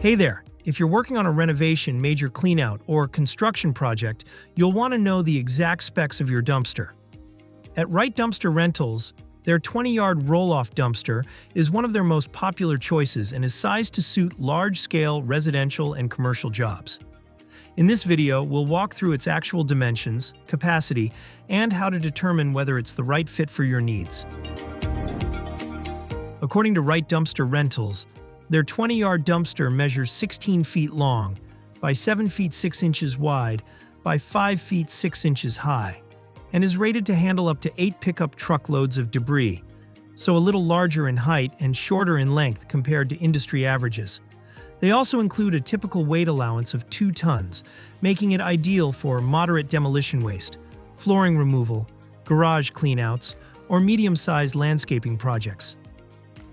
Hey there! If you're working on a renovation, major cleanout, or construction project, you'll want to know the exact specs of your dumpster. At Wright Dumpster Rentals, their 20-yard roll-off dumpster is one of their most popular choices and is sized to suit large-scale residential and commercial jobs. In this video, we'll walk through its actual dimensions, capacity, and how to determine whether it's the right fit for your needs. According to Wright Dumpster Rentals, their 20-yard dumpster measures 16 feet long, by 7 feet 6 inches wide, by 5 feet 6 inches high, and is rated to handle up to 8 pickup truckloads of debris, so a little larger in height and shorter in length compared to industry averages. They also include a typical weight allowance of 2 tons, making it ideal for moderate demolition waste, flooring removal, garage cleanouts, or medium-sized landscaping projects.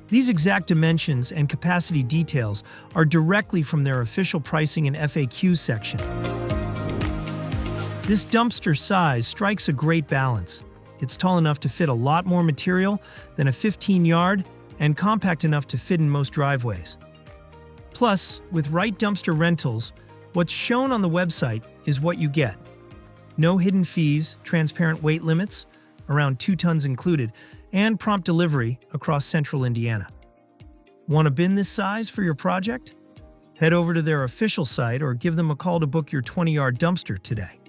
These exact dimensions and capacity details are directly from their official pricing and FAQ section. This dumpster size strikes a great balance. It's tall enough to fit a lot more material than a 15-yard and compact enough to fit in most driveways. Plus, with Wright Dumpster Rentals, what's shown on the website is what you get. No hidden fees, transparent weight limits, around 2 tons included, and prompt delivery across central Indiana. Want a bin this size for your project? Head over to their official site or give them a call to book your 20-yard dumpster today.